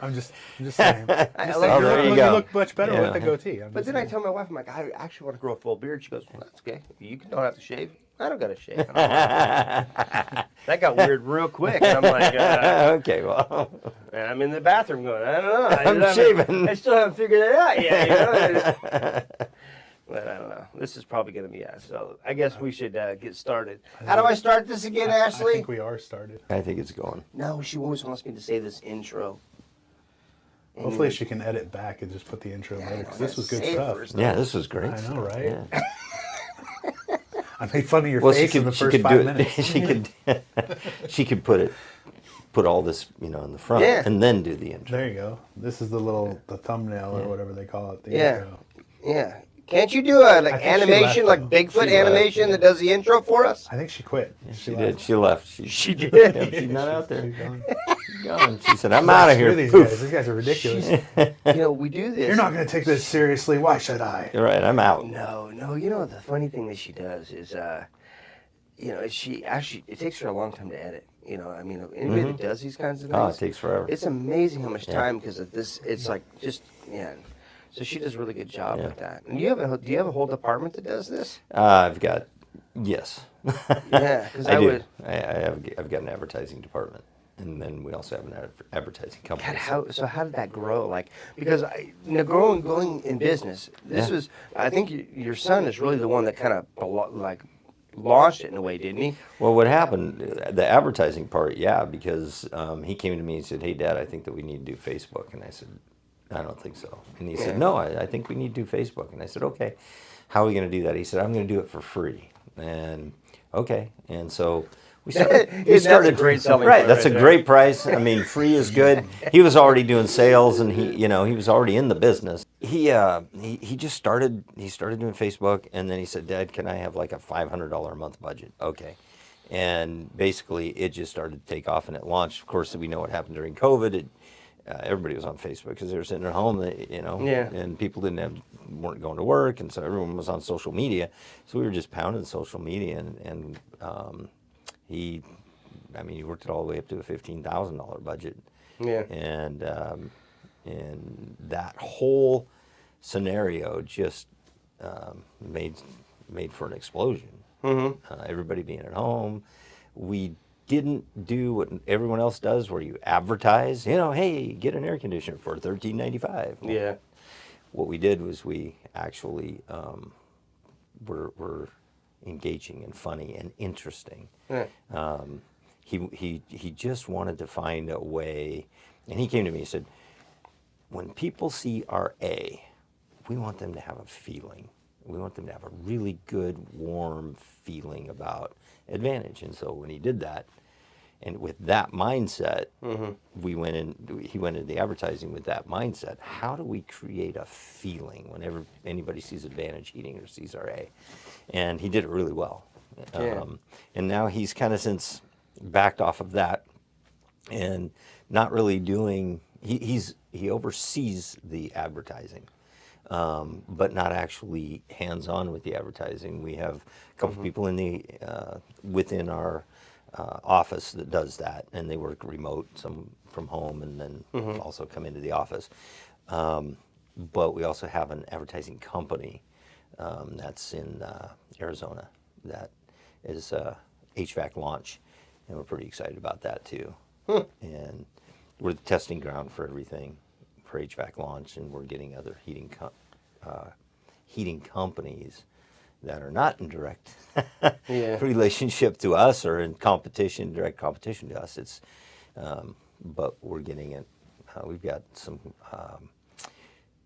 I'm just saying. There you You go. look much better with the goatee. But then I tell my wife, I'm like, I actually want to grow a full beard. She goes, well, that's okay. You don't have to shave. I don't got to shave. That got weird real quick. And I'm like, okay, well. and I'm in the bathroom going, I don't know. I'm shaving. I still haven't figured it out yet. You know? But I don't know. This is probably going to be us. So I guess we should get started. How do I start this again, Ashlie? I think we are started. I think it's going. No, she always wants me to say this intro. Hopefully she can edit back and just put the intro later, because this was good stuff. Yeah, this was great. I know, right? Yeah. I made fun of your face in the first 5 minutes. she could put all this, in the front, and then do the intro. There you go. This is the thumbnail or whatever they call it. The intro. Yeah. Can't you do a animation, like Bigfoot animation that does the intro for us? I think she quit. Yeah, she did. She left. She did. Yeah, she's not out there. She's gone. She said, I'm out of here. These guys are ridiculous. We do this. You're not going to take this seriously. Why should I? You're right. I'm out. No. The funny thing that she does is, she actually, it takes her a long time to edit. Anybody that does these kinds of things. Oh, it takes forever. It's amazing how much time, because of this, it's like just, So she does a really good job with that. And do you have a whole department that does this? Yes. Yeah, because I do. I've got an advertising department, and then we also have an advertising company. God, how did that grow? Because going in business, this was, I think your son is really the one that kind of launched it in a way, didn't he? Well, what happened, the advertising part, because he came to me and said, hey, Dad, I think that we need to do Facebook. And I said, I don't think so. And he said, no, I think we need to do Facebook. And I said, okay, how are we going to do that? He said, I'm going to do it for free. And okay. And so we started. That's a great selling right. point That's a great price. I mean, free is good. He was already doing sales, and he was already in the business. He just started. He started doing Facebook, and then he said, Dad, can I have like a $500 a month budget? Okay. And basically, it just started to take off, and it launched. Of course, we know what happened during COVID. Everybody was on Facebook because they were sitting at home, and people weren't going to work, and so everyone was on social media. So we were just pounding social media, and he worked it all the way up to a $15,000 budget. Yeah. And that whole scenario just made for an explosion. Mm-hmm. Everybody being at home, we didn't do what everyone else does, where you advertise, hey, get an air conditioner for $13.95. Yeah. What we did was we actually were engaging and funny and interesting. Yeah. He just wanted to find a way, and he came to me and said, when people see our A, we want them to have a feeling. We want them to have a really good, warm feeling about Advantage. And so when he did that, and with that mindset, he went into the advertising with that mindset. How do we create a feeling whenever anybody sees Advantage Heating or sees our A? And he did it really well. Yeah. And now he's kind of since backed off of that and not really doing, he oversees the advertising. But not actually hands-on with the advertising. We have a couple people in within our office that does that, and they work remote, some from home, and then also come into the office. But we also have an advertising company that's in Arizona that is HVAC launch, and we're pretty excited about that too. And we're the testing ground for everything for HVAC launch, and we're getting other heating companies that are not in direct relationship to us or in direct competition to us. It's, but we're getting it. We've got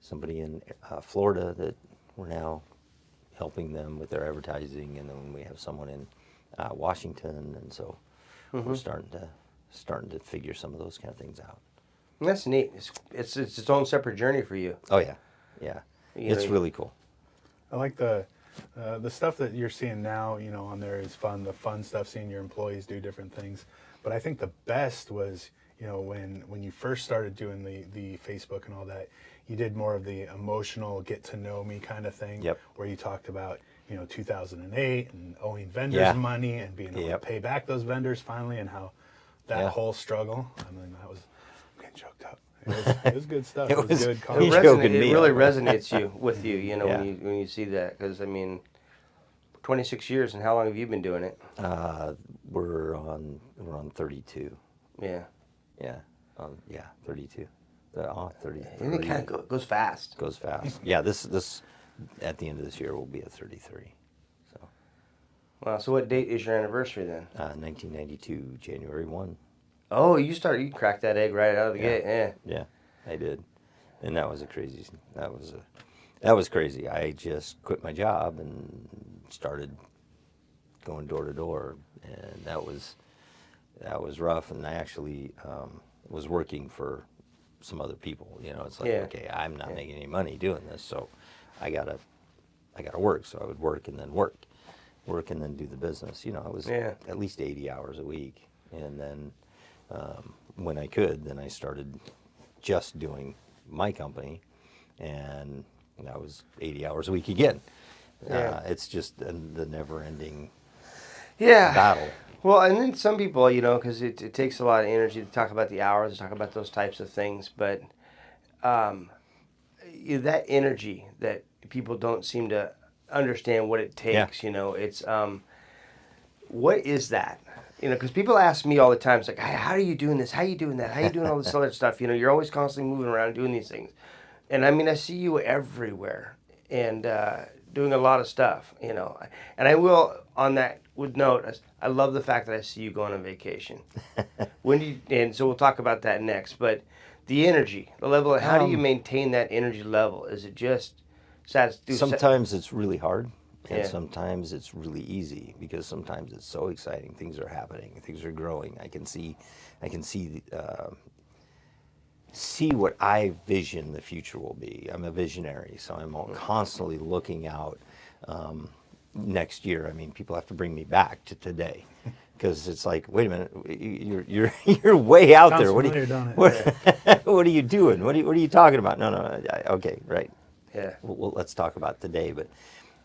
somebody in Florida that we're now helping them with their advertising, and then we have someone in Washington, and so we're starting to figure some of those kind of things out. That's neat. It's its own separate journey for you. Oh yeah. It's really cool. I like the stuff that you're seeing now. On there is fun. The fun stuff, seeing your employees do different things. But I think the best was, when you first started doing the Facebook and all that, you did more of the emotional, get to know me kind of thing. Yep. Where you talked about 2008 and owing vendors money and being able to pay back those vendors finally, and how that Yeah. whole struggle, I mean, I'm getting choked up. It was good stuff. It It was was- good He's content. joking It me really up. resonates with you, you know, Yeah. when you see that. Because I mean, 26 years, and how long have you been doing it? We're on 32. Yeah, Yeah. 32. 33. and it kind of goes fast. Goes fast. Yeah, this at the end of this year will be at 33. So, Wow. So what date is your anniversary then? 1992, January 1. Oh, you cracked that egg right out of the gate. Yeah. Yeah, I did. And that was that was crazy. I just quit my job and started going door to door, and that was rough. And I actually was working for some other people. You know, it's like, Yeah. okay, I'm not making any money doing this, so I gotta work. So I would work and then do the business. You know, it was at least 80 hours a week, and then when I could, then I started just doing my company, and that was 80 hours a week again. Yeah. It's just the never-ending Yeah. battle. Well, and then some people, you know, because it takes a lot of energy to talk about the hours, to talk about those types of things, but that energy that people don't seem to understand what it takes, you know, it's, what is that? You know, because people ask me all the time, it's like, hey, how are you doing this? How are you doing that? How are you doing all this other stuff? You know, you're always constantly moving around doing these things. And I mean, I see you everywhere and doing a lot of stuff, you know. And I will, on that, would note, I love the fact that I see you going on vacation. And so we'll talk about that next. But the energy, the level, how do you maintain that energy level? Is it just Sometimes it's really hard, and Yeah. sometimes it's really easy, because sometimes it's so exciting. Things are happening. Things are growing. I can see what I vision the future will be. I'm a visionary, so I'm constantly looking out. Next year, I mean, people have to bring me back to today, because it's like, wait a minute, you're way out Sounds there. familiar, don't it? What are you doing? What are you talking about? No, okay, right. Yeah. Well, let's talk about today. But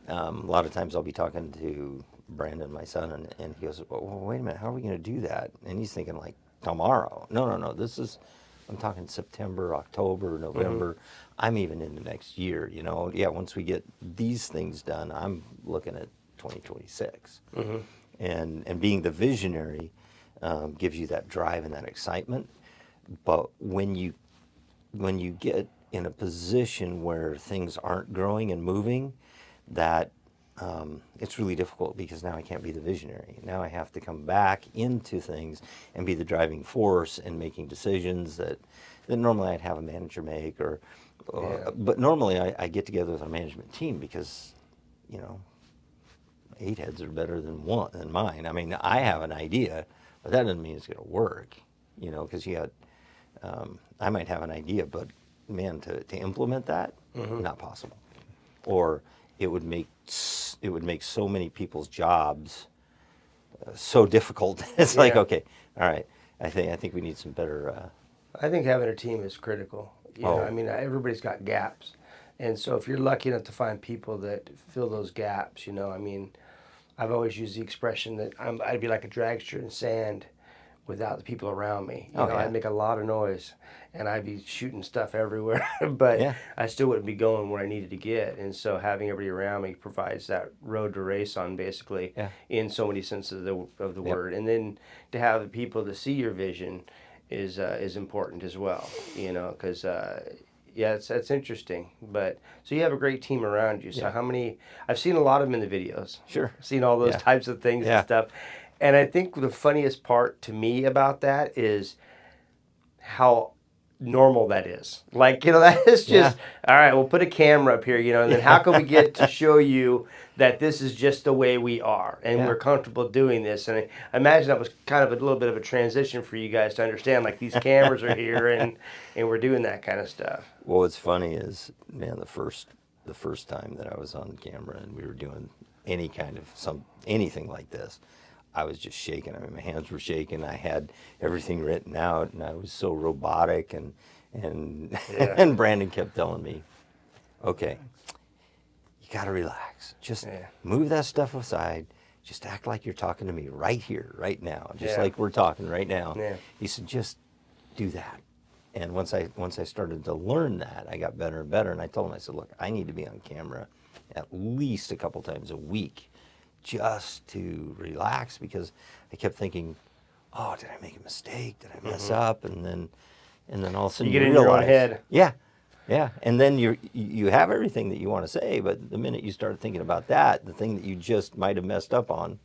a lot of times I'll be talking to Brandon, my son, and he goes, well, wait a minute, how are we going to do that? And he's thinking like tomorrow. No, I'm talking September, October, November. I'm even into next year, you know. Yeah, once we get these things done, I'm looking at 2026. And being the visionary gives you that drive and that excitement. But when you get in a position where things aren't growing and moving, that it's really difficult, because now I can't be the visionary. Now I have to come back into things and be the driving force and making decisions that normally I'd have a manager make, but normally I get together with a management team, because, you know, 8 heads are better than mine. I mean, I have an idea, but that doesn't mean it's going to work, you know, because I might have an idea, but man, to implement that, not possible. Or it would make so many people's jobs so difficult. It's like, okay, all right, I think we need some better. I think having a team is critical. You know, I mean, everybody's got gaps. And so if you're lucky enough to find people that fill those gaps, you know, I mean, I've always used the expression that I'd be like a dragster in sand without the people around me. You know, I'd make a lot of noise, and I'd be shooting stuff everywhere, but I still wouldn't be going where I needed to get. And so having everybody around me provides that road to race on, basically, in so many senses of the word. And then to have the people to see your vision is important as well, you know, because that's interesting. But so you have a great team around you. So how many? I've seen a lot of them in the videos. Sure. I've seen all those types of things and stuff. And I think the funniest part to me about that is how normal that is. Like, you know, that is just, all right, we'll put a camera up here, you know, and then how can we get to show you that this is just the way we are and we're comfortable doing this. And I imagine that was kind of a little bit of a transition for you guys to understand, like, these cameras are here and we're doing that kind of stuff. Well, what's funny is, man, the first time that I was on camera and we were doing any kind of anything like this, I was just shaking. I mean, my hands were shaking. I had everything written out, and I was so robotic. And and Brandon kept telling me, "Okay, you got to relax. Just move that stuff aside. just act like you're talking to me right here, right now, just Yeah. like we're talking right now. Yeah. He said, just do that. And once I started to learn that, I got better and better. And I told him, I said, look, I need to be on camera at least a couple times a week just to relax, because I kept thinking, oh, did I make a mistake? Did I mess up? And then all of a sudden You get in realize, your own head. Yeah. Yeah. And then you have everything that you want to say, but the minute you start thinking about that, the thing that you just might have messed up on,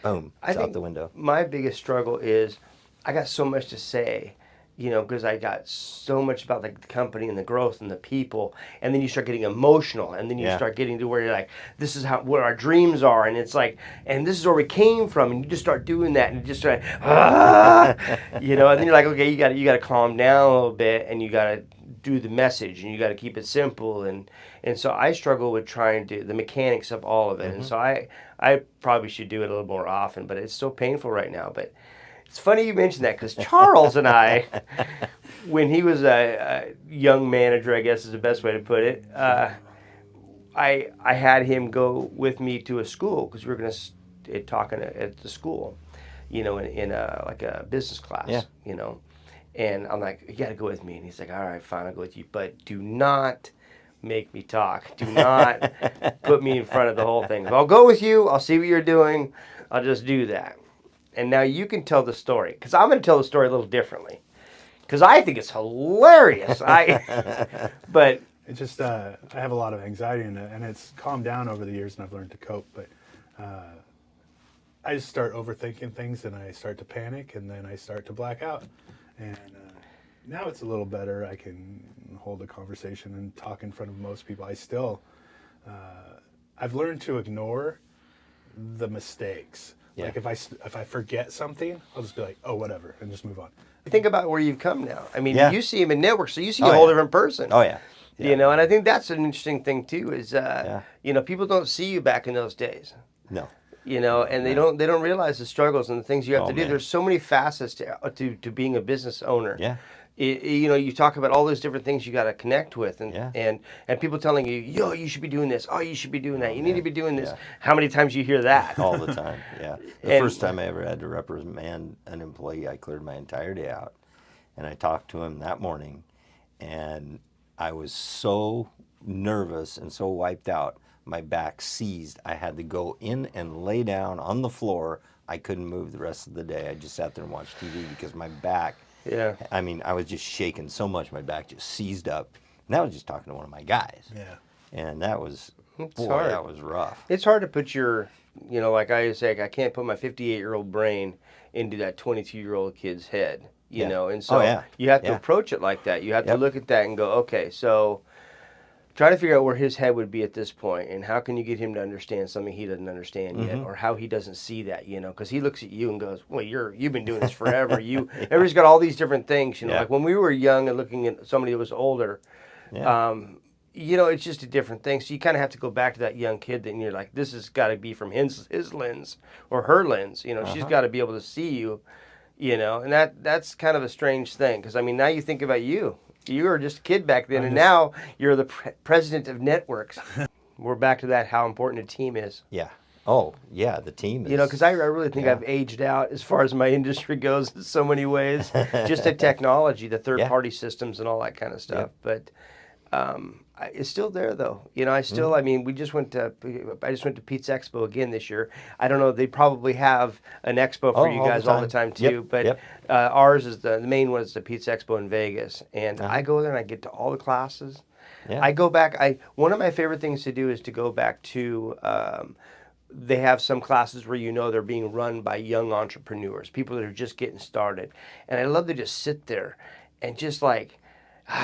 boom, I it's out think the window. my biggest struggle is I got so much to say, because I got so much about the company and the growth and the people, and then you start getting emotional, and then you Yeah. start getting to where you're like, this is what our dreams are, and it's like, and this is where we came from, and you just start doing that, and you just start, and then you're like, okay, you got to calm down a little bit, and you got to do the message, and you got to keep it simple, and so I struggle with trying to the mechanics of all of it, and so I probably should do it a little more often, but it's so painful right now. But it's funny you mentioned that, because Charles and I, when he was a young manager, I guess is the best way to put it, I had him go with me to a school, because we were going to talk at the school, in like a business class, Yeah. And I'm like, you got to go with me. And he's like, all right, fine, I'll go with you. But do not make me talk. Do not put me in front of the whole thing. If I'll go with you, I'll see what you're doing. I'll just do that. And now you can tell the story, because I'm going to tell the story a little differently, because I think it's hilarious. But It just, I have a lot of anxiety in it, and it's calmed down over the years, and I've learned to cope. But I just start overthinking things, and I start to panic, and then I start to black out. And now it's a little better. I can hold a conversation and talk in front of most people. I still, I've learned to ignore the mistakes. Yeah. Like if I forget something, I'll just be like, oh, whatever, and just move on. think about where you've come now. I mean, Yeah. you see him in networks, so you see Oh, a whole yeah. different person. Oh, yeah. And I think that's an interesting thing too. Is Yeah. people don't see you back in those days. No. And they don't realize the struggles and the things you have to do. man. There's so many facets to being a business owner. Yeah. You talk about all those different things you got to connect with, and, Yeah. and people telling you, yo, you should be doing this. Oh, you should be doing that. You need to be doing this. Yeah. How many times you hear that? All the time, yeah. The And- first time I ever had to reprimand an employee, I cleared my entire day out. And I talked to him that morning, and I was so nervous and so wiped out, my back seized. I had to go in and lay down on the floor. I couldn't move the rest of the day. I just sat there and watched TV because my back, Yeah. I mean, I was just shaking so much, my back just seized up. And I was just talking to one of my guys. Yeah. And that was, boy, hard. that was rough. It's hard to put your, like I say, I can't put my 58-year-old brain into that 22-year-old kid's head, Yeah. And so Oh, yeah. you have to Yeah. approach it like that. You have to Yep. look at that and go, okay, so try to figure out where his head would be at this point, and how can you get him to understand something he doesn't understand yet, or how he doesn't see that, because he looks at you and goes, well, you've been doing this forever. Everybody's got all these different things, Yeah. like when we were young and looking at somebody that was older, Yeah. it's just a different thing. So you kind of have to go back to that young kid, and you're like, this has got to be from his lens or her lens. She's got to be able to see you, and that's kind of a strange thing, because I mean, now you think about you. You were just a kid back then, and now you're the president of networks. We're back to that, how important a team is. Yeah. Oh, yeah, the team is... Because I really think I've aged out as far as my industry goes in so many ways. Just the technology, the third-party systems, and all that kind of stuff. But it's still there, though. I still, I mean, I just went to Pete's Expo again this year. I don't know, they probably have an expo for you all the guys all the time. time, too. Yep, But yep. ours is the main one is the Pete's Expo in Vegas. And I go there and I get to all the classes. Yeah. I go back, one of my favorite things to do is to go back to, they have some classes where they're being run by young entrepreneurs, people that are just getting started. And I love to just sit there and just like,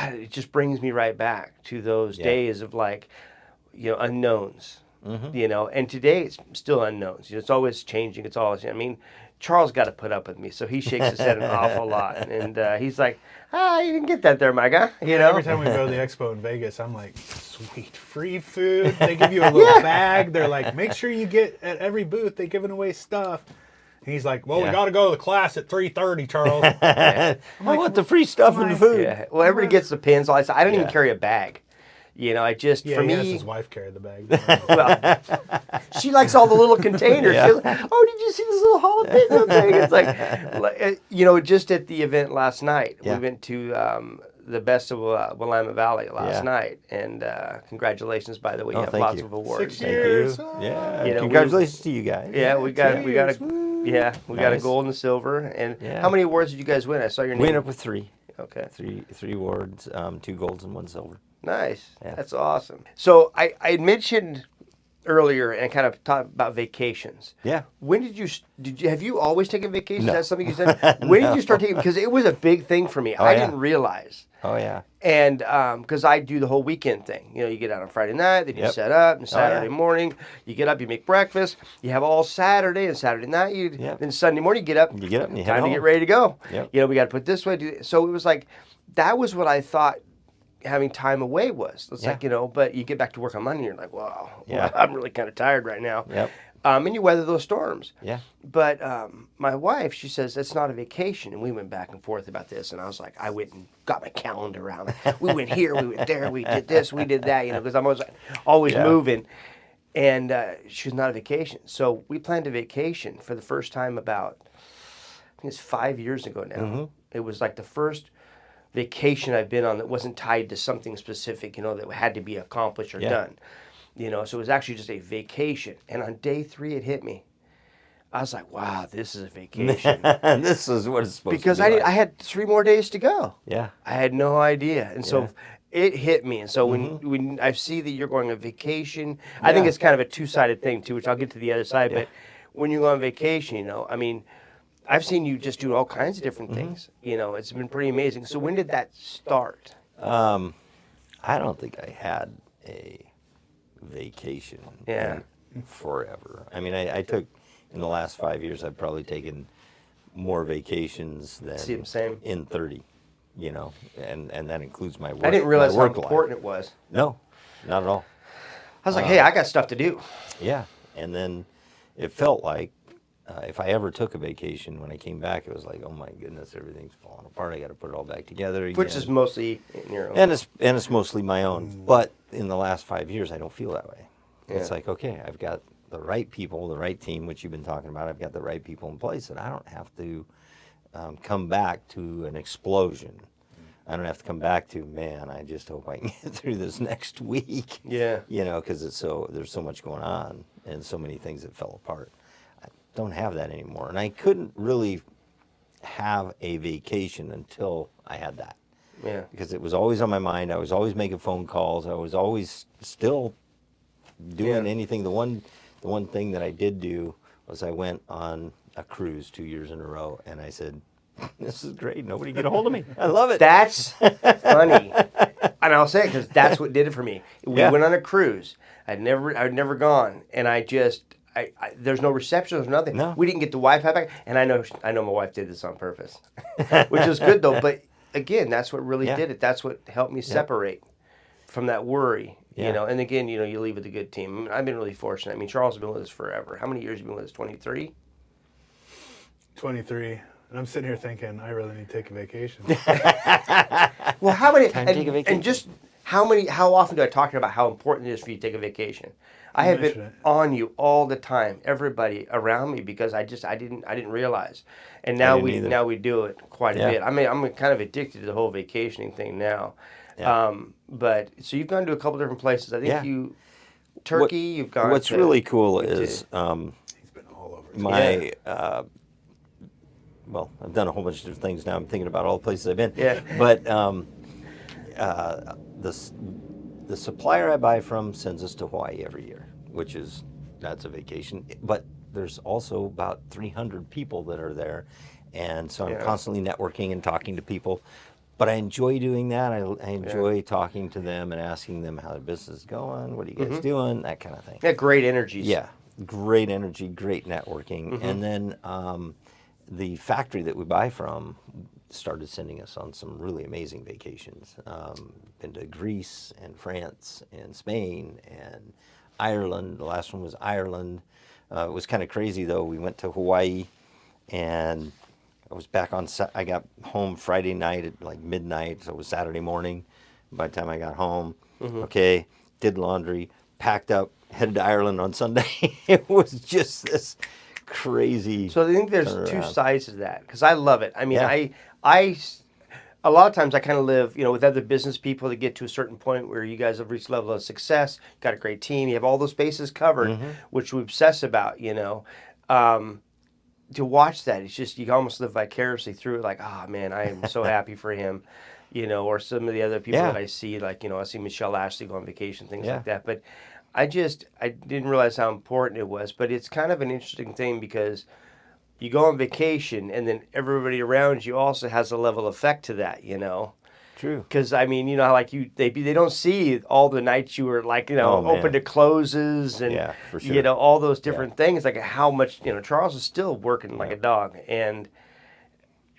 it just brings me right back to those days of like, unknowns, and today it's still unknowns. It's always changing. It's always, Charles got to put up with me, so he shakes his head an awful lot. And he's like, you didn't get that there, my guy. Every time we go to the expo in Vegas, I'm like, sweet, free food. They give you a little bag. They're like, make sure you get at every booth. They're giving away stuff. And he's like, well, we got to go to the class at 3:30, Charles. I want the free stuff and the food. Yeah. Well, everybody gets the pins. I don't even Yeah. carry a bag. You know, I just, Yeah, for he has me, his wife carry the bag. well, she likes all the little containers. Yeah. She's like, oh, did you see this little jalapeno thing? It's like, you know, just at the event last night, we Yeah. went to the Best of Willamette Valley last Yeah. night. And congratulations, by the way, you Oh, have thank lots you. of awards. 6 Thank years. you. Oh. Yeah. You know, Congratulations to you guys. Yeah, we got 2 a years. Woo. we got a Nice. gold and a silver. And Yeah. how many awards did you guys win? I saw your name. We ended up with three. Okay. Three awards, 2 golds and 1 silver. Nice. Yeah. That's awesome. So I had mentioned earlier and kind of talked about vacations. Yeah. When did you have you always taken vacations? No. Is that something you said? When did you start taking? Because it was a big thing for me. I yeah. didn't realize. Oh yeah. And because I do the whole weekend thing, you know, you get out on Friday night, then you Yep. set up, and Saturday yeah. morning you get up, you make breakfast, you have all Saturday and Saturday night, Yep. then Sunday morning you get up, You get up and you head time to home. get ready to go. Yep. You know, we got to put this way. So it was like that was what I thought having time away was. It's Yeah. like, you know, but you get back to work on Monday, and you're like, wow, Yeah. I'm really kind of tired right now. Yep. And you weather those storms. Yeah. But my wife, she says, it's not a vacation. And we went back and forth about this. And I was like, I went and got my calendar out. We went here, we went there, we did this, we did that, you know, because I'm always Yeah. moving. And she was not a vacation. So we planned a vacation for the first time about, I think it's 5 years ago now. Mm-hmm. It was like the first vacation I've been on that wasn't tied to something specific, you know, that had to be accomplished or Yeah. done. You know, so it was actually just a vacation. And on day 3, it hit me. I was like, wow, this is a vacation. This is what it's supposed Because to be. I had 3 more days to go. Yeah. I had no idea. And so Yeah. it hit me. And so when I see that you're going on vacation, I think Yeah. it's kind of a two-sided thing too, which I'll get to the other side. But when you go on vacation, you know, I mean, I've seen you just do all kinds of different things. You know, it's been pretty amazing. So when did that start? I don't think I had a vacation Yeah. in forever. I mean, I took, in the last 5 years, I've probably taken more vacations than Same. in 30, you know, and that includes my work. I didn't realize my how work important life. it was. No, not at all. I was like, hey, I got stuff to do. Yeah, and then it felt like if I ever took a vacation, when I came back, it was like, oh my goodness, everything's falling apart. I got to put it all back together again. Which is mostly in your own. And it's mostly my own. But in the last 5 years, I don't feel that way. It's Yeah. like, okay, I've got the right people, the right team, which you've been talking about. I've got the right people in place, and I don't have to come back to an explosion. I don't have to come back to, man, I just hope I can get through this next week. Yeah. You know, because there's so much going on and so many things that fell apart. I don't have that anymore. And I couldn't really have a vacation until I had that. Yeah. Because it was always on my mind. I was always making phone calls. I was always still doing Yeah. anything. The one thing that I did do was I went on a cruise 2 years in a row, and I said, this is great. Nobody get a hold of me. I love it. That's funny. And I'll say it because that's what did it for me. We Yeah. went on a cruise. I'd never gone. And I there's no reception, there's nothing. No. We didn't get the Wi-Fi back. And I know my wife did this on purpose, which is good though. But again, that's what really Yeah. did it. That's what helped me separate from that worry. Yeah. You know, and again, you know, you leave with a good team. I mean, I've been really fortunate. I mean, Charles has been with us forever. How many years have you been with us? 23? 23. And I'm sitting here thinking, I really need to take a vacation. Well, how many? Time to take a vacation. And just how often do I talk about how important it is for you to take a vacation? I have mention been it. on you all the time, everybody around me, because I didn't realize, and now didn't either. we do it quite a Yeah. bit. I mean, I'm kind of addicted to the whole vacationing thing now. Yeah. But so you've gone to a couple different places. I think Yeah. Turkey. You've gone. What's to, really cool you is He's been all over. my well, I've done a whole bunch of different things now. I'm thinking about all the places I've been. Yeah. But the supplier I buy from sends us to Hawaii every year, that's a vacation. But there's also about 300 people that are there, and so I'm Yeah. constantly networking and talking to people. But I enjoy doing that. I enjoy talking to them and asking them how their business is going. What are you guys doing? That kind of thing. Yeah, great energies. Yeah, great energy, great networking. And then the factory that we buy from started sending us on some really amazing vacations. Been to Greece and France and Spain and Ireland. The last one was Ireland. It was kind of crazy though. We went to Hawaii, and I was back I got home Friday night at like midnight, so it was Saturday morning. By the time I got home, okay, did laundry, packed up, headed to Ireland on Sunday. It was just this crazy. So I think there's two turnaround. sides to that because I love it. I mean, Yeah. a lot of times I kind of live, with other business people that get to a certain point where you guys have reached a level of success, got a great team, you have all those bases covered, which we obsess about. To watch that, it's just you almost live vicariously through it. Like, oh man, I am so happy for him. Or some of the other people Yeah. that I see, like, I see Michelle Ashley go on vacation, things Yeah. like that. But I didn't realize how important it was. But it's kind of an interesting thing because you go on vacation and then everybody around you also has a level effect to that. True. Because I mean, how like they don't see all the nights you were like, Oh, man. open to closes and Yeah, for sure. all those different things. Like how much Charles is still working like a dog, and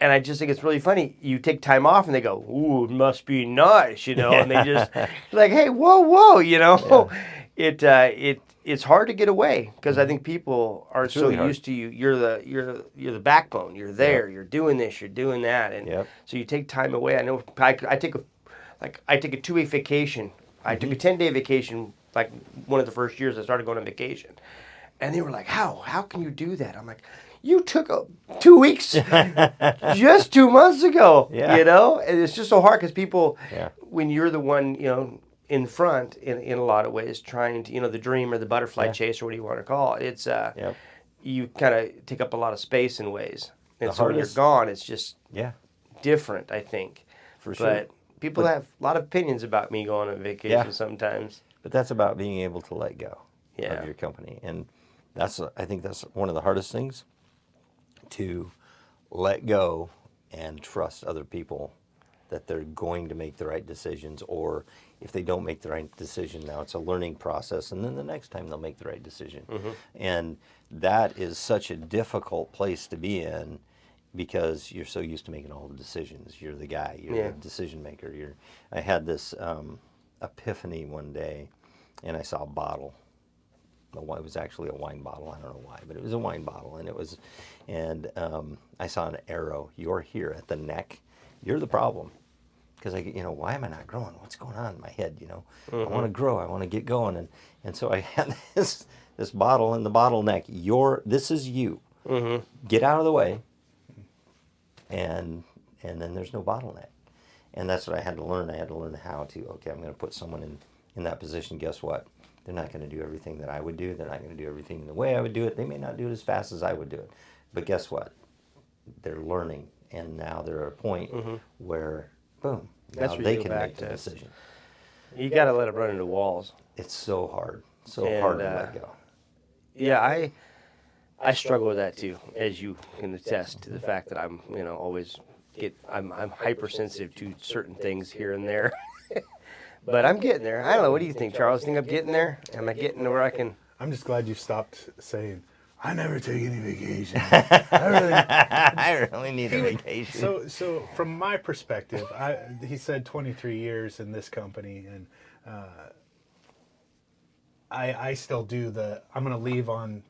I just think it's really funny. You take time off and they go, "Ooh, it must be nice," and they just like, "Hey, whoa," It's hard to get away because I think people are It's so really hard. used to you. You're the backbone. You're there. You're doing this. You're doing that, and so you take time away. I know I take a 2-week vacation. I took a 10-day vacation like one of the first years I started going on vacation, and they were like, "How can you do that?" I'm like, "You took 2 weeks just 2 months ago." Yeah. And it's just so hard because people, Yeah. when you're the one, in front in a lot of ways, trying to, the dream or the butterfly chase or what do you want to call it. It's you kind of take up a lot of space in ways, and The so when you're hardest- gone, it's just Yeah, different, I think. for sure. But people have a lot of opinions about me going on vacation Yeah. sometimes. But that's about being able to let go Yeah. of your company. And I think that's one of the hardest things, to let go and trust other people that they're going to make the right decisions, or if they don't make the right decision now, it's a learning process, and then the next time they'll make the right decision. And that is such a difficult place to be in because you're so used to making all the decisions. You're the guy, you're the decision maker. I had this epiphany one day, and I saw a bottle. It was actually a wine bottle. I don't know why, but it was a wine bottle, and I saw an arrow. You're here at the neck. You're the problem. Because why am I not growing? What's going on in my head? I want to grow. I want to get going, and so I had this bottle in the bottleneck. This is you. Get out of the way, and then there's no bottleneck. And that's what I had to learn. I had to learn how to. Okay, I'm going to put someone in that position. Guess what? They're not going to do everything that I would do. They're not going to do everything the way I would do it. They may not do it as fast as I would do it. But guess what? They're learning, and now they're at a point where, boom, That's now where they you go can back make the to- decision. You got to let it run into walls. It's so hard. So And, hard to let go. Yeah, I struggle with that too, as you can attest to the fact that I'm, I'm hypersensitive to certain things here and there. But I'm getting there. I don't know. What do you think, Charles? Think I'm getting there? Am I getting to where I can? I'm just glad you stopped saying, I never take any vacation. I really need a vacation. So from my perspective, he said 23 years in this company, and I still do I'm going to leave on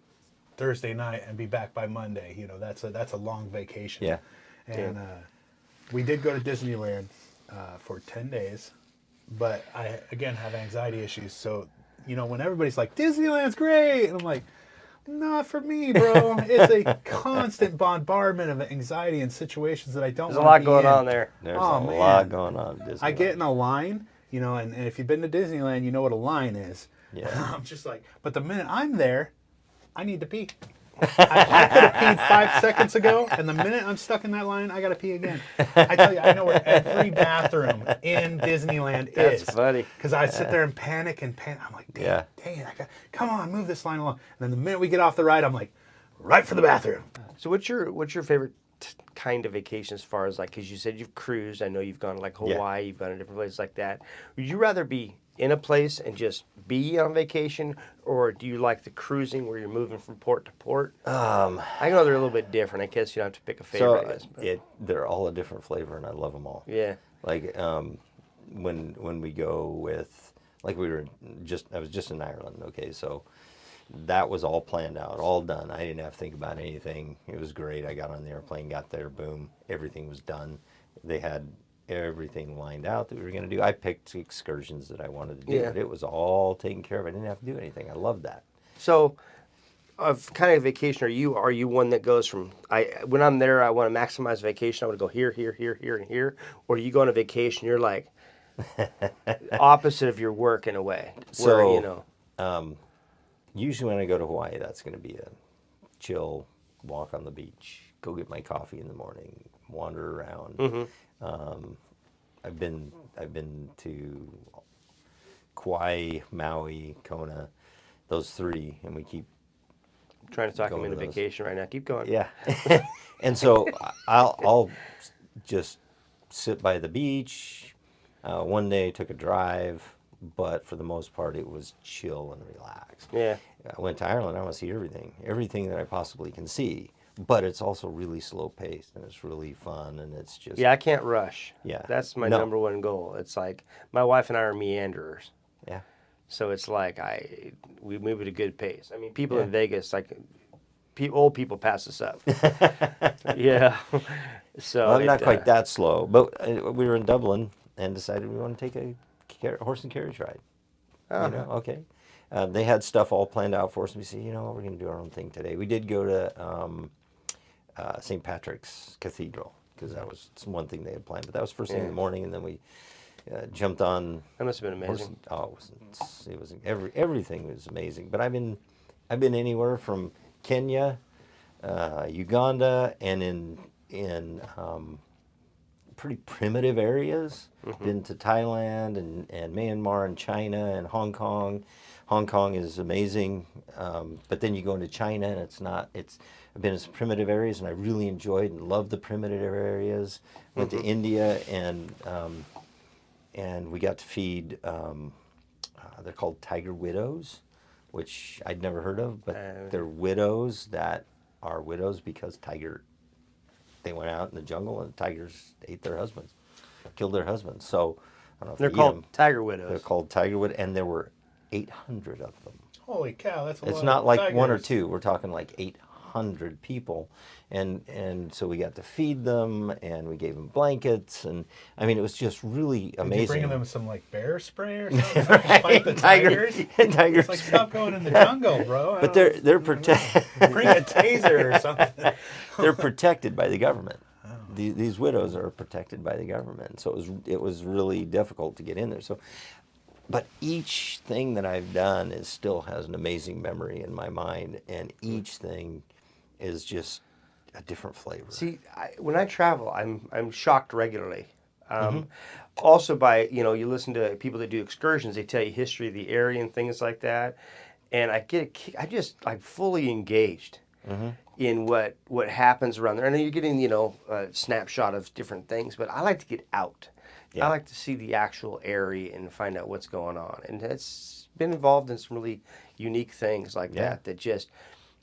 Thursday night and be back by Monday. That's a long vacation. Yeah. And we did go to Disneyland for 10 days, but I, again, have anxiety issues. So, when everybody's like, Disneyland's great, and I'm like, not for me, bro. It's a constant bombardment of anxiety and situations that I don't There's a want lot to be going in. on there. There's Oh, a man. lot going on. At I get Disneyland. in a line, and if you've been to Disneyland, you know what a line is. Yeah. I'm just like, but the minute I'm there, I need to pee. I could have peed 5 seconds ago, and the minute I'm stuck in that line, I got to pee again. I tell you, I know where every bathroom in Disneyland is. That's funny. Because I sit there and panic. I'm like, dang it, come on, move this line along. And then the minute we get off the ride, I'm like, right for the bathroom. So what's your favorite kind of vacation as far as like, because you said you've cruised. I know you've gone to like Hawaii. You've gone to different places like that. Would you rather be in a place and just be on vacation, or do you like the cruising where you're moving from port to port? I know they're a little bit different. I guess you don't have to pick a favorite. I guess, but. They're all a different flavor, and I love them all. Yeah. Like when we go with, like I was just in Ireland. Okay, so that was all planned out, all done. I didn't have to think about anything. It was great. I got on the airplane, got there, boom, everything was done. They had everything lined out that we were going to do. I picked excursions that I wanted to do, Yeah. but it was all taken care of. I didn't have to do anything. I loved that. So, of kind of vacation, are you one that goes from when I'm there, I want to maximize vacation. I want to go here, here, here, here, and here, or do you go on a vacation? You're like opposite of your work in a way, where So- you know. Usually when I go to Hawaii, that's going to be a chill walk on the beach, go get my coffee in the morning, wander around. I've been to Kauai, Maui, Kona, those three, and we keep Trying to talk him Go to into those. vacation right now. Keep going. yeah. And so I'll just sit by the beach. One day I took a drive, but for the most part it was chill and relax. Yeah. I went to Ireland. I want to see everything that I possibly can see. But it's also really slow paced and it's really fun and it's just Yeah, I can't rush. Yeah. That's my No. number one goal. It's like my wife and I are meanderers. yeah. So it's like we move at a good pace. I mean, people Yeah. in Vegas, like old people pass us up. Yeah. So Well, I'm not quite that slow, but we were in Dublin and decided we want to take a horse and carriage ride. You know, okay. They had stuff all planned out for us. And we said, you know what, we're going to do our own thing today. We did go to St. Patrick's Cathedral because that was one thing they had planned. But that was first thing in the morning, and then we jumped on. That must have been horse- amazing. Oh, it was everything was amazing. But I've been anywhere from Kenya, Uganda, and in pretty primitive areas. Been to Thailand and Myanmar and China and Hong Kong. Hong Kong is amazing, but then you go into China and I've been in some primitive areas and I really enjoyed and loved the primitive areas. Went to India and we got to feed, they're called tiger widows, which I'd never heard of, but they're widows that are widows because they went out in the jungle and tigers ate their husbands, killed their husbands. So I don't know if They're they eat called them. tiger widows. They're called tiger widows, and there were 800 of them. Holy cow, that's a lot. It's not like one or tigers. two. We're talking like 800 people, and so we got to feed them, and we gave them blankets, and I mean it was just really Did amazing. you bring them some like bear spray or something? Fight the tigers. Tigers. It's like stop going in the jungle, bro. I But don't they're protected. know. Bring a taser or something. They're protected by the government. These widows are protected by the government, so it was really difficult to get in there. So, but each thing that I've done still has an amazing memory in my mind, and each thing is just a different flavor. See, when I travel, I'm shocked regularly. Also by, you listen to people that do excursions, they tell you history of the area and things like that. And I just like fully engaged in what happens around there. I know you're getting, a snapshot of different things, but I like to get out. Yeah. I like to see the actual area and find out what's going on. And it's been involved in some really unique things like that just,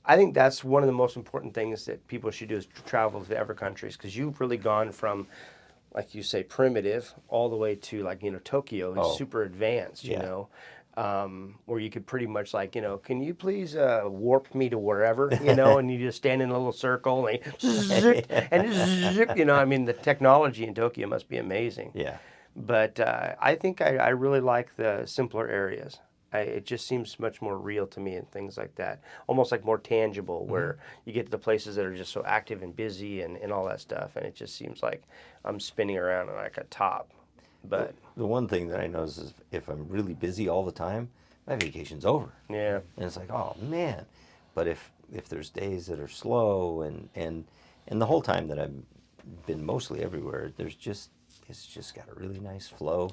I think that's one of the most important things that people should do is travel to other countries, because you've really gone from, like you say, primitive all the way to like, Tokyo is super advanced, where you could pretty much like, can you please warp me to wherever, and you just stand in a little circle and zip, and zip, I mean, the technology in Tokyo must be amazing. Yeah. But I think I really like the simpler areas. It just seems much more real to me and things like that. Almost like more tangible, where you get to the places that are just so active and busy and all that stuff. And it just seems like I'm spinning around on like a top. But The one thing that I notice is if I'm really busy all the time, my vacation's over. yeah, And it's like, oh man. But if there's days that are slow and the whole time that I've been mostly everywhere, it's just got a really nice flow.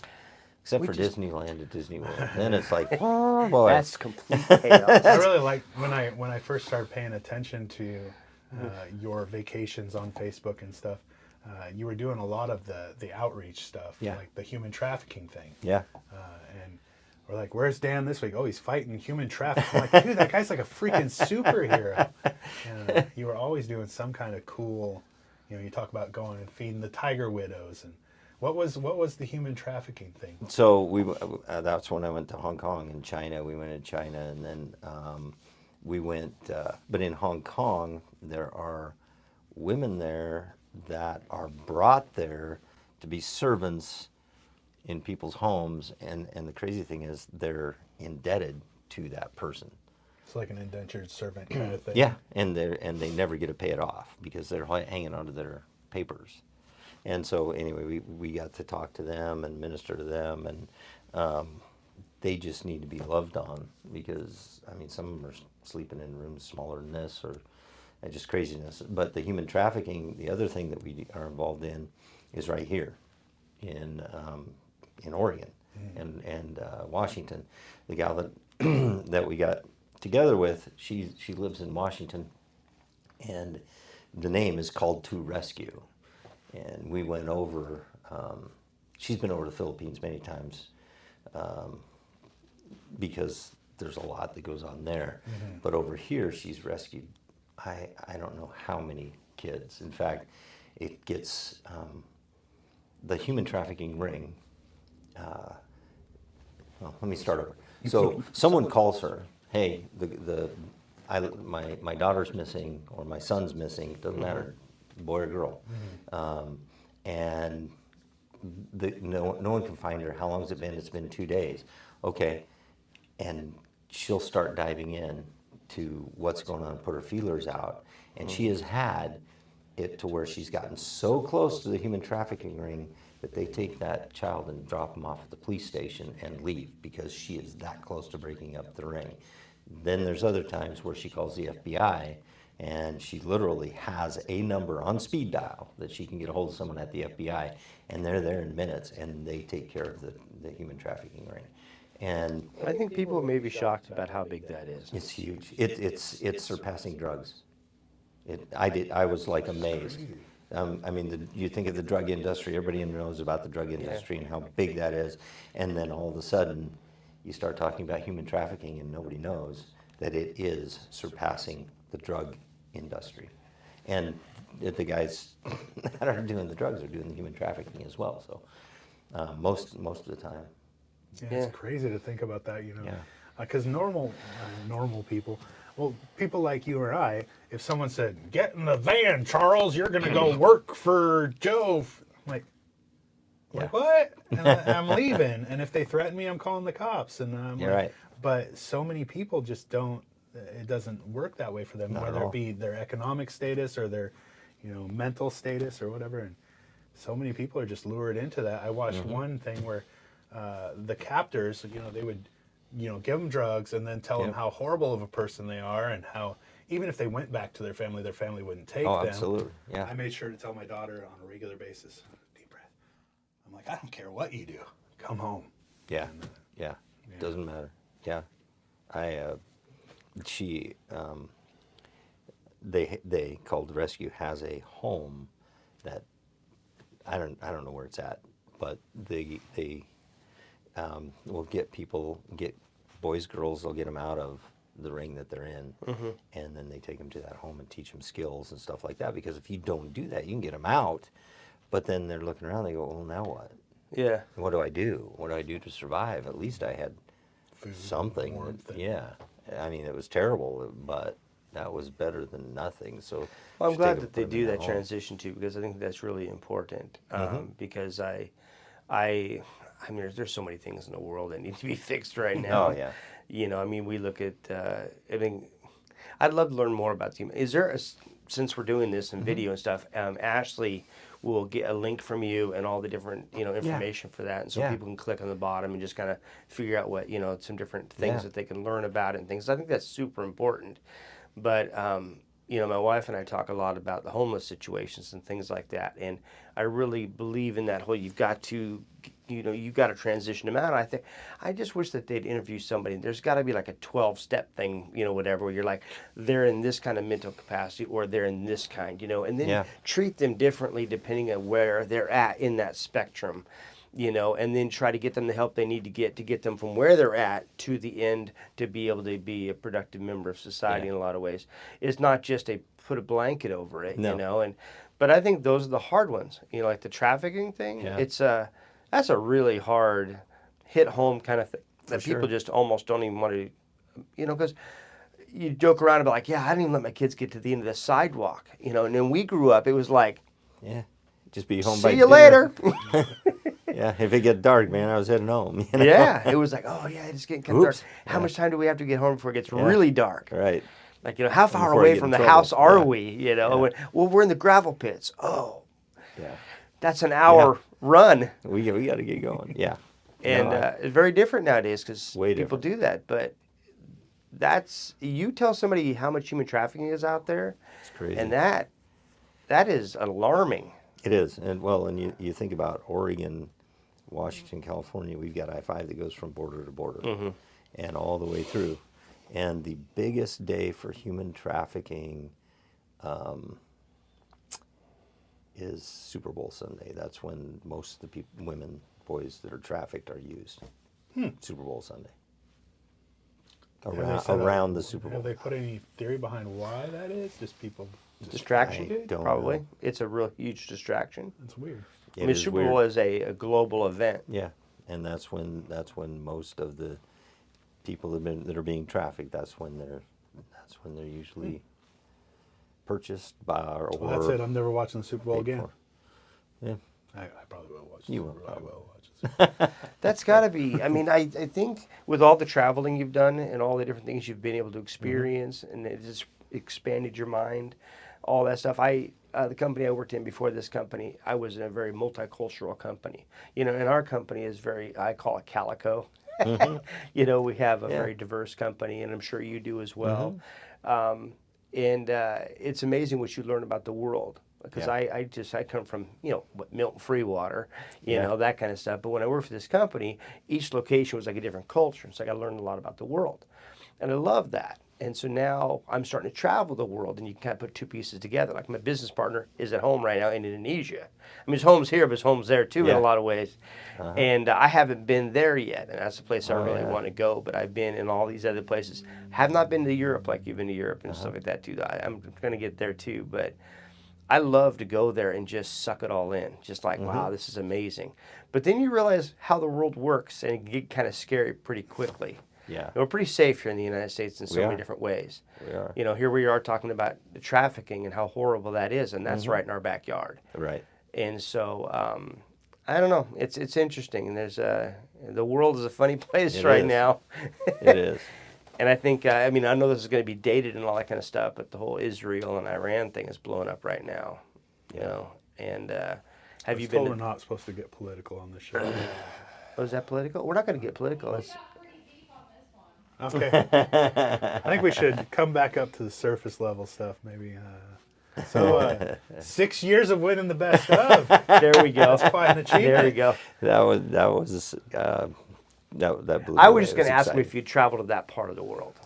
Except for Disneyland at Disney World. Then it's like, oh boy. that's complete chaos. I really like when I first started paying attention to your vacations on Facebook and stuff. You were doing a lot of the outreach stuff, like the human trafficking thing. Yeah. And we're like, "Where's Dan this week?" Oh, he's fighting human trafficking. I'm like, dude, that guy's like a freaking superhero. And you were always doing some kind of cool. You talk about going and feeding the tiger widows and. What was the human trafficking thing? So that's when I went to Hong Kong and China. We went to China, and then we went. But in Hong Kong, there are women there that are brought there to be servants in people's homes, and the crazy thing is they're indebted to that person. It's like an indentured servant kind of thing. Yeah, and they never get to pay it off because they're hanging onto their papers. And so anyway, we got to talk to them and minister to them, and they just need to be loved on, because I mean, some of them are sleeping in rooms smaller than this, or just craziness. But the human trafficking, the other thing that we are involved in, is right here in Oregon and Washington. The gal that that we got together with, she lives in Washington, and the name is Called to Rescue. And we went over. She's been over to the Philippines many times, because there's a lot that goes on there. But over here, she's rescued, I don't know how many kids. In fact, it gets the human trafficking ring. Well, let me start over. So someone calls her, hey, my daughter's missing, or my son's missing, doesn't matter, boy or girl. And no one can find her. How long has it been? It's been 2 days. Okay. And she'll start diving in to what's going on, put her feelers out. And she has had it to where she's gotten so close to the human trafficking ring that they take that child and drop him off at the police station and leave, because she is that close to breaking up the ring. Then there's other times where she calls the FBI, and she literally has a number on speed dial that she can get a hold of someone at the FBI, and they're there in minutes, and they take care of the human trafficking ring. And I think people may be shocked about how big that is. it's huge. It's surpassing drugs. I was like amazed. I mean, you think of the drug industry, everybody knows about the drug industry and how big that is, and then all of a sudden, you start talking about human trafficking, and nobody knows that it is surpassing the drug industry. And the guys that are doing the drugs are doing the human trafficking as well. So most of the time. Yeah, it's crazy to think about that, you know. Yeah. Because normal people, well, people like you or I, if someone said, "Get in the van, Charles, you're going to go work for Joe," I'm like, Yeah. what? And I'm leaving. And if they threaten me, I'm calling the cops. And I'm You're like, right. But so many people just don't. It doesn't work that way for them, Not at whether all. it be their economic status or their, mental status or whatever. And so many people are just lured into that. I watched one thing where the captors, they would, give them drugs and then tell them Yep. how horrible of a person they are, and how even if they went back to their family wouldn't take Oh, them. absolutely. Yeah. I made sure to tell my daughter on a regular basis, deep breath. I'm like, I don't care what you do, come home. Yeah, yeah, doesn't matter. Yeah, they Called the Rescue has a home that I don't know where it's at, but they will get boys, girls, they'll get them out of the ring that they're in, and then they take them to that home and teach them skills and stuff like that. Because if you don't do that, you can get them out, but then they're looking around, they go, well, now what? Yeah. What do I do? What do I do to survive? At least I had Food, something. warmth, Yeah. I mean, it was terrible, but that was better than nothing. So Well, I'm just glad take 'em, that they put 'em do in that home. transition too, because I think that's really important. Because I mean, there's so many things in the world that need to be fixed right now. Oh, yeah. I mean, we look at. I mean, I'd love to learn more about the. Is there since we're doing this in video and stuff, Ashlie will get a link from you and all the different information for that, and so Yeah. people can click on the bottom and just kind of figure out what some different things Yeah. that they can learn about it and things. I think that's super important. But my wife and I talk a lot about the homeless situations and things like that, and I really believe in that whole you've got to transition them out. I just wish that they'd interview somebody. There's got to be like a 12-step thing, whatever, where you're like, they're in this kind of mental capacity or they're in this kind, and then treat them differently depending on where they're at in that spectrum. And then try to get them the help they need to get them from where they're at to the end to be able to be a productive member of society in a lot of ways. It's not just put a blanket over it, No. but I think those are the hard ones, like the trafficking thing. Yeah. That's a really hard hit home kind of thing that sure. people just almost don't even want to, because you joke around and be like, yeah, I didn't even let my kids get to the end of the sidewalk, and then we grew up, it was like, Yeah. just be home by See you dinner. later. Yeah, if it get dark, man, I was heading home. You know? Yeah, it was like, oh yeah, it's getting kind of dark. Oops. How Yeah. much time do we have to get home before it gets Yeah. really dark? Right. Like, how far before I away get from in the trouble. house are Yeah. we? Yeah. Well, we're in the gravel pits. Oh, Yeah. that's an hour run. We got to get going. Yeah. And No, it's very different nowadays because Way people different. do that. But you tell somebody how much human trafficking is out there, it's crazy. and that is alarming. It is. And you think about Oregon, Washington, California, we've got I-5 that goes from border to border and all the way through. And the biggest day for human trafficking is Super Bowl Sunday. That's when most of the women, boys that are trafficked are used. Super Bowl Sunday. Around the Super Bowl. Have they put any theory behind why that is? Just people Distraction, I don't probably. know. It's a real huge distraction. It's weird. It I mean, is Super weird. Bowl is a global event. Yeah, and that's when most of the people that are being trafficked. That's when they're usually purchased by or. Well, that's it. I'm never watching the Super Bowl paid again. for. Yeah, I probably will watch. The You Super will, Bowl. I probably. will watch the Super Bowl. That's got to be. I mean, I think with all the traveling you've done and all the different things you've been able to experience, and it just expanded your mind, all that stuff. The company I worked in before this company, I was in a very multicultural company. And our company is I call it calico. We have a very diverse company, and I'm sure you do as well. And it's amazing what you learn about the world. Because I come from, Milton Freewater, that kind of stuff. But when I worked for this company, each location was like a different culture. So I got to learn a lot about the world. And I love that. And so now I'm starting to travel the world, and you can kind of put two pieces together. Like my business partner is at home right now in Indonesia. I mean, his home's here, but his home's there too in a lot of ways. And I haven't been there yet, and that's the place I really want to go. But I've been in all these other places. Have not been to Europe like you've been to Europe and stuff like that too. I'm going to get there too, but I love to go there and just suck it all in. Just like, wow, this is amazing. But then you realize how the world works, and it can get kind of scary pretty quickly. Yeah. And we're pretty safe here in the United States in so many different ways. We are. Here we are talking about the trafficking and how horrible that is, and that's right in our backyard. Right. And so, I don't know. It's interesting, and there's the world is a funny place It right is. now. It is. And I think, I know this is going to be dated and all that kind of stuff, but the whole Israel and Iran thing is blowing up right now. And have you been? We're not supposed to get political on this show. Oh, is that political? We're not going to get political. It's, Okay. I think we should come back up to the surface level stuff, maybe. So, 6 years of winning the best of. there we go. That's quite an achievement. There we go. That blew me I away. was just It going to ask exciting. if you traveled to that part of the world.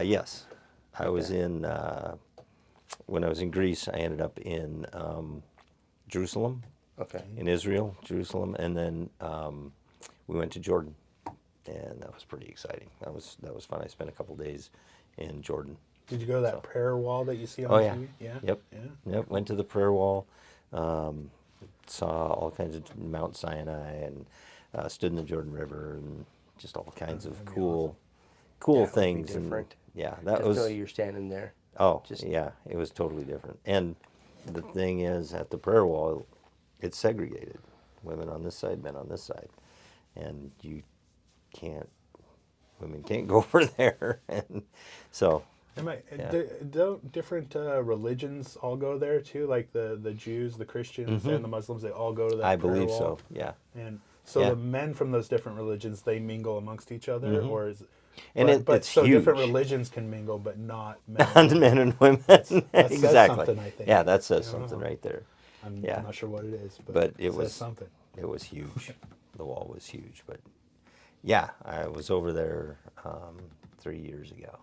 Yes, I was in when I was in Greece. I ended up in Jerusalem, Okay. in Israel, Jerusalem, and then we went to Jordan, and that was pretty exciting. That was fun. I spent a couple days in Jordan. Did you go to that prayer wall that you see on Oh the yeah. TV? Yeah. Yep. Yeah. Yep. Went to the prayer wall, saw all kinds of Mount Sinai, and stood in the Jordan River, and just all kinds of cool things. And different. yeah, that Just was. know you're standing there. Oh, Just- yeah, it was totally different. And the thing is, at the prayer wall, it's segregated. Women on this side, men on this side. And women can't go over there. And so, Don't different religions all go there too? Like the Jews, the Christians, and the Muslims, they all go to that I prayer believe wall? so, yeah. And so Yeah. the men from those different religions, they mingle amongst each other? Or is And but it's so huge. different religions can mingle, but not men. And men and women. that says Exactly. something, I think. Yeah, that says I don't something know. right there. I'm Yeah. not sure what it is, but, But it it says was something. It was huge. The wall was huge. But yeah, I was over there 3 years ago.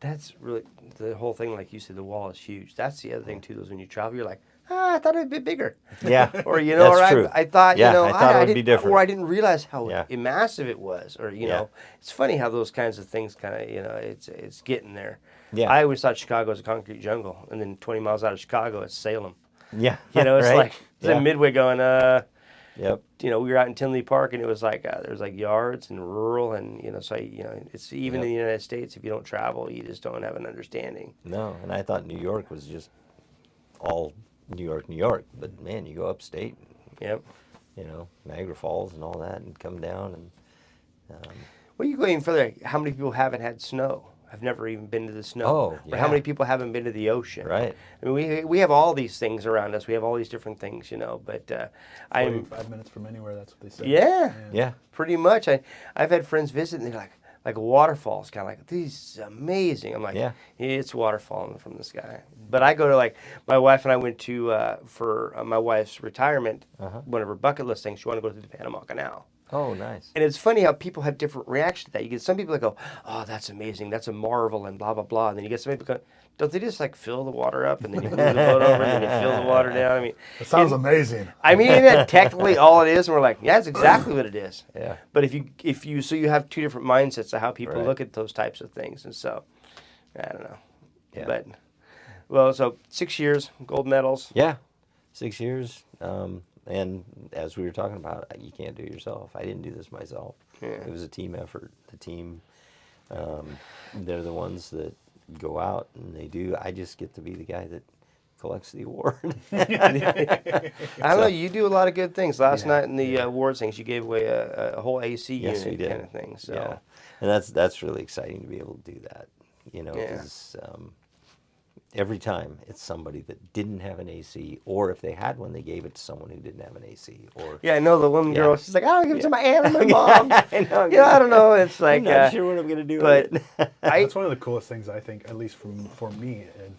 That's really the whole thing. Like you said, the wall is huge. That's the other thing too. Is when you travel, you're like, I thought it'd be bigger. Yeah. Or That's or true. I thought Yeah, I I thought it would be didn't- different. or I didn't realize how Yeah. massive it was. Or Yeah. it's funny how those kinds of things kind of it's getting there. Yeah. I always thought Chicago was a concrete jungle, and then 20 miles out of Chicago, it's Salem. Yeah. It's right? like it's in Midway going. Yep. We were out in Tinley Park, and it was like there was like yards and rural, and so it's even in the United States. If you don't travel, you just don't have an understanding. No, and I thought New York was just all New York. But man, you go upstate, Yep. Niagara Falls and all that, and come down and. Well, you go even further. How many people haven't had snow? Have never even been to the snow? Oh, Or how yeah. many people haven't been to the ocean? Right. I mean, we have all these things around us. We have all these different things, But I'm 45 minutes from anywhere. That's what they say. yeah, Yeah. pretty much. I've had friends visit and they're like waterfalls, kind of like, this is amazing. I'm like, Yeah. It's water falling from the sky. But I go to my wife and I went to for my wife's retirement. One of her bucket list things. She wanted to go through the Panama Canal. Oh, nice. And it's funny how people have different reactions to that. You get some people that go, "Oh, that's amazing, that's a marvel," and blah blah blah. And then you get some people go, "Don't they just fill the water up and then you move the boat over and then you fill the water down?" I mean, It sounds amazing. I mean, isn't that technically all it is? And we're like, yeah, that's exactly what it is. Yeah. But if you have two different mindsets of how people Right. look at those types of things, and so I don't know. Yeah. But well, so 6 years, gold medals. Yeah, 6 years. And as we were talking about, you can't do it yourself. I didn't do this myself. Yeah. It was a team effort. The team, they're the ones that go out and they do. I just get to be the guy that collects the award. I don't know. You do a lot of good things. Last night in the awards things, you gave away a whole AC Yes, we unit did. kind of thing. So Yeah, and that's really exciting to be able to do that. Yeah. 'Cause, every time it's somebody that didn't have an AC, or if they had one, they gave it to someone who didn't have an AC. Or yeah, I know the one Yeah. girl. She's like, "I'll give it to my aunt and my mom." I know. I don't know. It's like, I'm not sure what I'm gonna do. but with it. That's one of the coolest things I think, at least for me, and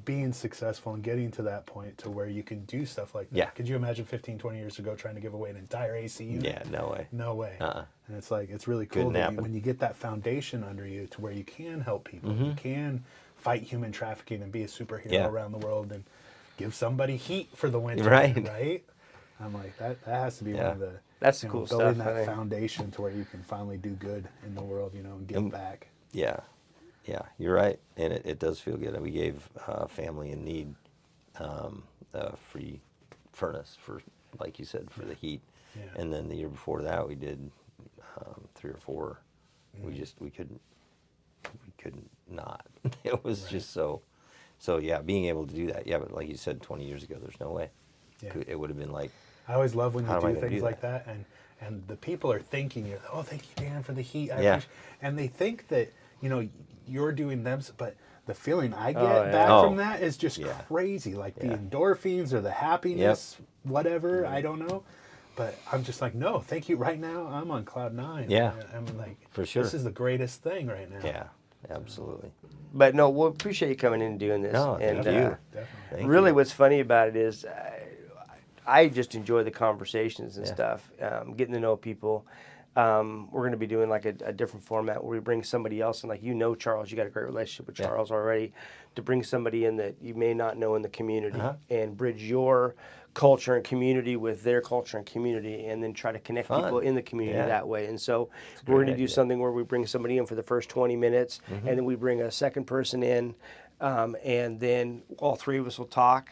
being successful and getting to that point to where you can do stuff like that. Yeah. Could you imagine 15, 20 years ago trying to give away an entire AC unit? Yeah, no way. No way. Uh-uh. And it's really cool Couldn't that happen. when you get that foundation under you to where you can help people, you can fight human trafficking and be a superhero Yeah. around the world and give somebody heat for the winter. Right. Right? I'm like, that has to be one Yeah. of the That's you know, cool building stuff, that I think. foundation to where you can finally do good in the world, and give back. Yeah, you're right, and it does feel good. We gave family in need a free furnace for, like you said, for the heat, Yeah. and then the year before that we did 3 or 4. We couldn't not. It was just so yeah. Being able to do that, yeah, but like you said, 20 years ago, there's no way. Yeah. It would have been like, I always love when How am I you do gonna things do like that, and the people are thanking you. Oh, thank you, Dan, for the heat. Yeah. And they think that you're doing them, but the feeling I get yeah. back Oh. from that is just Yeah. crazy. Like the Yeah. endorphins or the happiness, whatever. I don't know, but I'm just like, no, thank you. Right now, I'm on cloud 9. Yeah. I'm like, For sure. this is the greatest thing right now. yeah, absolutely. But no, we appreciate you coming in and doing this. No, and thank you. Definitely. Thank really, you. what's funny about it is, I just enjoy the conversations and Yeah. stuff, getting to know people. We're going to be doing like a different format where we bring somebody else in, like Charles, you got a great relationship with Yeah. Charles already, to bring somebody in that you may not know in the community and bridge your culture and community with their culture and community, and then try to connect Fun. people in the community Yeah. that way. And so a we're great going to do idea. something where we bring somebody in for the first 20 minutes, and then we bring a second person in, and then all three of us will talk,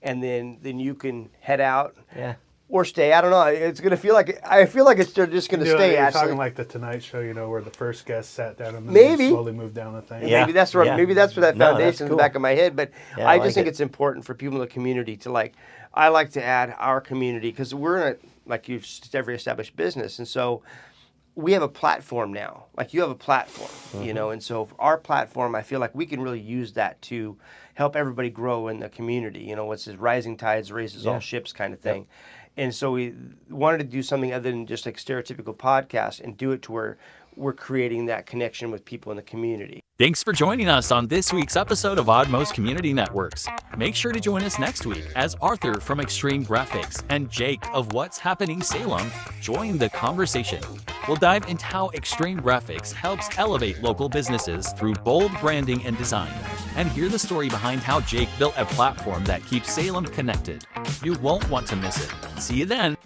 and then you can head out. Yeah. Or stay. I don't know. It's gonna feel like I feel like it's just gonna stay. You're Actually, talking like the Tonight Show, where the first guest sat down and then Maybe. they slowly moved down the thing. Yeah. maybe that's where Yeah. maybe that's where that No, that's foundation in the cool. back of my head. But Yeah, I I just like think it. it's important for people in the community to I like to add our community, because we're in every established business, and so we have a platform now. Like you have a platform, and so for our platform, I feel like we can really use that to help everybody grow in the community. What's this rising tides raises all Yeah. ships kind of thing. And so we wanted to do something other than just like stereotypical podcast, and do it to where we're creating that connection with people in the community. Thanks for joining us on this week's episode of Odd Moe's Community Networks. Make sure to join us next week as Arthur from Extreme Graphics and Jake of What's Happening Salem join the conversation. We'll dive into how Extreme Graphics helps elevate local businesses through bold branding and design, and hear the story behind how Jake built a platform that keeps Salem connected. You won't want to miss it. See you then.